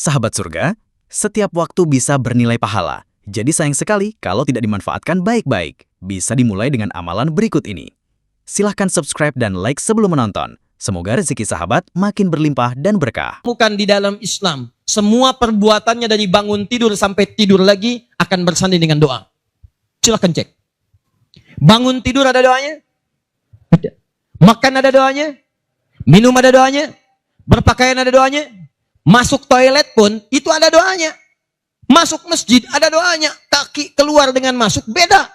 Sahabat surga, setiap waktu bisa bernilai pahala. Jadi sayang sekali kalau tidak dimanfaatkan baik-baik. Bisa dimulai dengan amalan berikut ini. Silahkan subscribe dan like sebelum menonton. Semoga rezeki sahabat makin berlimpah dan berkah. Bukan di dalam Islam, semua perbuatannya dari bangun tidur sampai tidur lagi akan bersanding dengan doa. Silahkan cek. Bangun tidur ada doanya? Ada. Makan ada doanya? Minum ada doanya? Berpakaian ada doanya? Masuk toilet pun itu ada doanya. Masuk masjid ada doanya. Kaki keluar dengan masuk beda.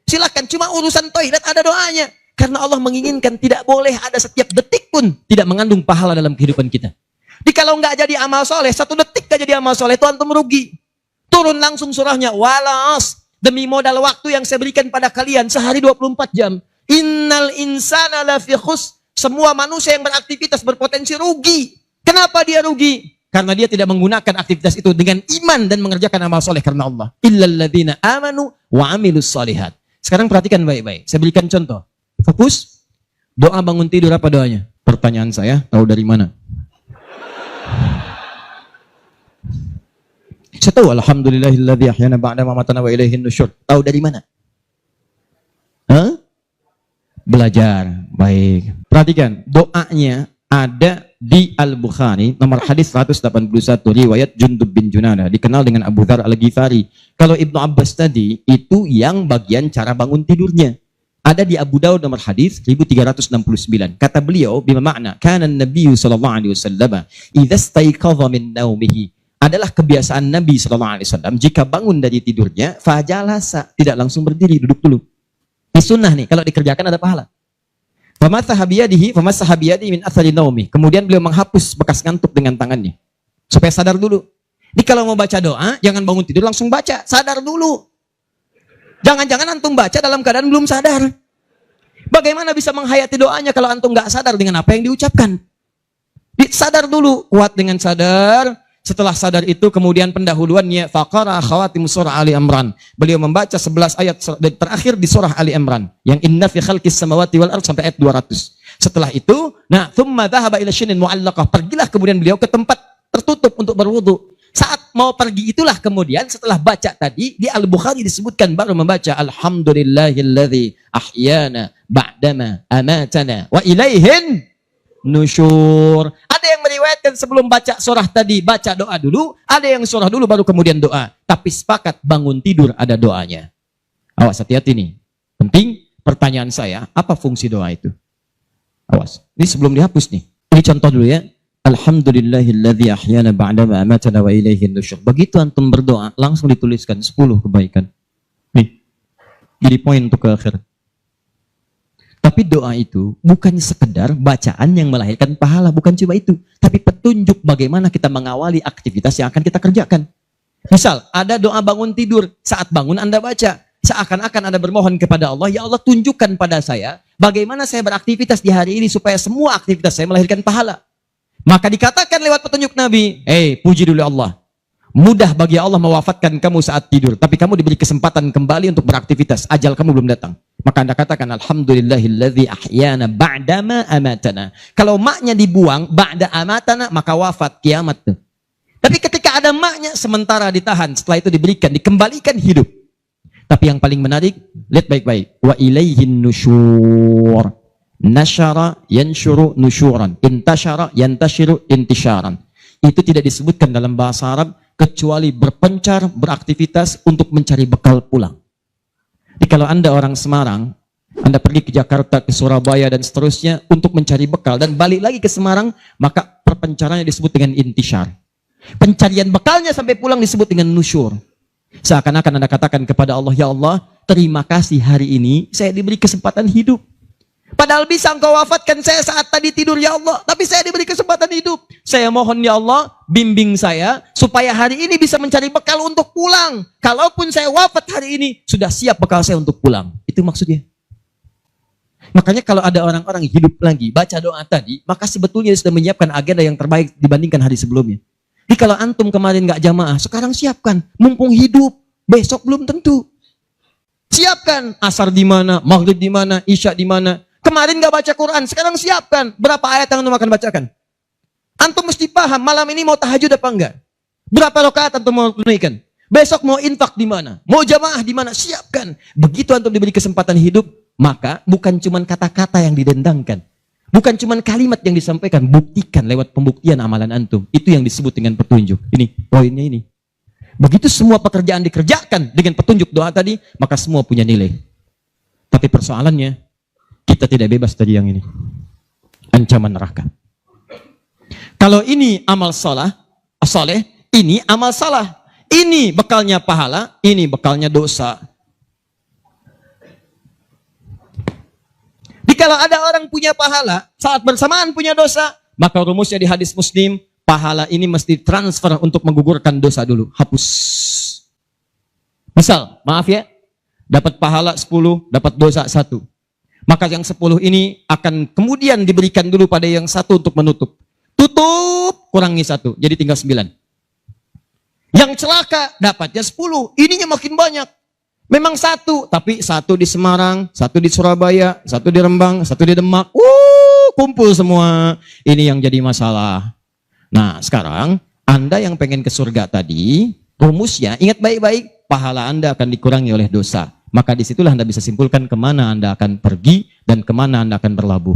Silahkan, cuma urusan toilet ada doanya. Karena Allah menginginkan tidak boleh ada setiap detik pun tidak mengandung pahala dalam kehidupan kita. Jadi kalau nggak jadi amal soleh, satu detik nggak jadi amal soleh, itu antum rugi. Turun langsung surahnya, walas, demi modal waktu yang saya berikan pada kalian sehari 24 jam. Innal insana lafi khus. Semua manusia yang beraktivitas berpotensi rugi. Kenapa dia rugi? Karena dia tidak menggunakan aktivitas itu dengan iman dan mengerjakan amal soleh karena Allah. Illalladzina amanu wa amilus solihat. Sekarang perhatikan baik-baik. Saya berikan contoh. Fokus. Doa bangun tidur apa doanya? Pertanyaan saya, tahu dari mana? Saya tahu, alhamdulillahilladzi ahyana ba'da ma amatana wa ilaihin nusyur. Tahu dari mana? Hah? Belajar. Baik. Perhatikan, doanya ada di Al-Bukhari, nomor hadis 181, riwayat Jundub bin Junada, dikenal dengan Abu Dzar Al-Ghifari. Kalau Ibnu Abbas tadi, itu yang bagian cara bangun tidurnya. Ada di Abu Daud nomor hadis 1369. Kata beliau, bima makna, kana Nabi sallallahu alaihi wasallam idza staiqadha min naumihi. Adalah kebiasaan Nabi sallallahu alaihi wasallam jika bangun dari tidurnya, fajalasa, tidak langsung berdiri, duduk dulu. Ini sunnah nih, kalau dikerjakan ada pahala. Famassaha biyadihi min athari naumi. Kemudian beliau menghapus bekas ngantuk dengan tangannya. Supaya sadar dulu. Jadi kalau mau baca doa, jangan bangun tidur langsung baca, sadar dulu. Jangan-jangan antum baca dalam keadaan belum sadar. Bagaimana bisa menghayati doanya kalau antum nggak sadar dengan apa yang diucapkan? Sadar dulu, kuat dengan sadar. Setelah sadar itu kemudian pendahuluannya faqara khawatim surah Ali Imran. Beliau membaca 11 ayat terakhir di surah Ali Imran yang inna fi khalqis samawati wal ardh sampai ayat 200. Setelah itu, thumma dhahaba ila syinin mu'allaqah. Pergilah kemudian beliau ke tempat tertutup untuk berwudu. Saat mau pergi itulah kemudian setelah baca tadi di Al-Bukhari disebutkan baru membaca alhamdulillahilladzi ahyana ba'dama amatana wa ilaihin nusyur. Ada yang meriwayatkan sebelum baca surah tadi baca doa dulu, ada yang surah dulu baru kemudian doa. Tapi sepakat bangun tidur ada doanya. Awas, hati-hati nih. Penting pertanyaan saya, apa fungsi doa itu? Awas. Ini sebelum dihapus nih. Ini contoh dulu ya. Alhamdulillahilladzi ahyana ba'dama amatana wa ilaihin nusyur. Begitu antum berdoa, langsung dituliskan 10 kebaikan. Nih. Jadi poin untuk ke akhir. Tapi doa itu bukan sekedar bacaan yang melahirkan pahala, bukan cuma itu. Tapi petunjuk bagaimana kita mengawali aktivitas yang akan kita kerjakan. Misal, ada doa bangun tidur. Saat bangun Anda baca. Seakan-akan Anda bermohon kepada Allah, ya Allah tunjukkan pada saya bagaimana saya beraktivitas di hari ini supaya semua aktivitas saya melahirkan pahala. Maka dikatakan lewat petunjuk Nabi, puji dulu Allah. Mudah bagi Allah mewafatkan kamu saat tidur, tapi kamu diberi kesempatan kembali untuk beraktivitas. Ajal kamu belum datang. Maka Anda katakan alhamdulillahilladzi ahyana ba'dama amatana. Kalau maknya dibuang ba'da amatana, maka wafat, kiamat tuh. Tapi ketika ada maknya sementara ditahan, setelah itu diberikan, dikembalikan hidup. Tapi yang paling menarik, lihat baik-baik. Wa ilaihin nusyur. Nasyara yansyuru nusyuran. Intasyara yantashiru intisyaran. Itu tidak disebutkan dalam bahasa Arab kecuali berpencar, beraktivitas untuk mencari bekal pulang. Jadi kalau Anda orang Semarang, Anda pergi ke Jakarta, ke Surabaya dan seterusnya untuk mencari bekal dan balik lagi ke Semarang, maka perpencarannya disebut dengan intisyar. Pencarian bekalnya sampai pulang disebut dengan nusyur. Seakan-akan Anda katakan kepada Allah, ya Allah, terima kasih hari ini saya diberi kesempatan hidup. Padahal bisa engkau wafatkan saya saat tadi tidur ya Allah. Tapi saya diberi kesempatan hidup. Saya mohon ya Allah, bimbing saya supaya hari ini bisa mencari bekal untuk pulang. Kalaupun saya wafat hari ini, sudah siap bekal saya untuk pulang. Itu maksudnya. Makanya kalau ada orang-orang hidup lagi, baca doa tadi, maka sebetulnya sudah menyiapkan agenda yang terbaik dibandingkan hari sebelumnya. Jadi kalau antum kemarin gak jamaah, sekarang siapkan. Mumpung hidup, besok belum tentu. Siapkan asar di mana, maghrib di mana, isya di mana. Kemarin gak baca Quran, sekarang siapkan. Berapa ayat yang antum akan bacakan? Antum mesti paham malam ini mau tahajud apa enggak? Berapa rakaat antum mau tunaikan? Besok mau infak di mana? Mau jamaah di mana? Siapkan. Begitu antum diberi kesempatan hidup, maka bukan cuma kata-kata yang didendangkan. Bukan cuma kalimat yang disampaikan, buktikan lewat pembuktian amalan antum. Itu yang disebut dengan petunjuk. Ini, poinnya ini. Begitu semua pekerjaan dikerjakan dengan petunjuk doa tadi, maka semua punya nilai. Tapi persoalannya, kita tidak bebas dari yang ini. Ancaman neraka. Kalau ini amal soleh, ini amal salah. Ini bekalnya pahala, ini bekalnya dosa. Jikalau ada orang punya pahala, saat bersamaan punya dosa, maka rumusnya di hadis Muslim, pahala ini mesti transfer untuk menggugurkan dosa dulu. Hapus. Misal, maaf ya, dapat pahala 10, dapat dosa 1. Maka yang 10 ini akan kemudian diberikan dulu pada yang 1 untuk menutup. Tutup, kurangi 1, jadi tinggal 9. Yang celaka dapatnya 10, ininya makin banyak. Memang 1, tapi 1 di Semarang, 1 di Surabaya, 1 di Rembang, 1 di Demak. Kumpul semua. Ini yang jadi masalah. Nah, sekarang Anda yang pengen ke surga tadi, rumusnya ingat baik-baik, pahala Anda akan dikurangi oleh dosa. Maka disitulah Anda bisa simpulkan kemana Anda akan pergi dan kemana Anda akan berlabuh.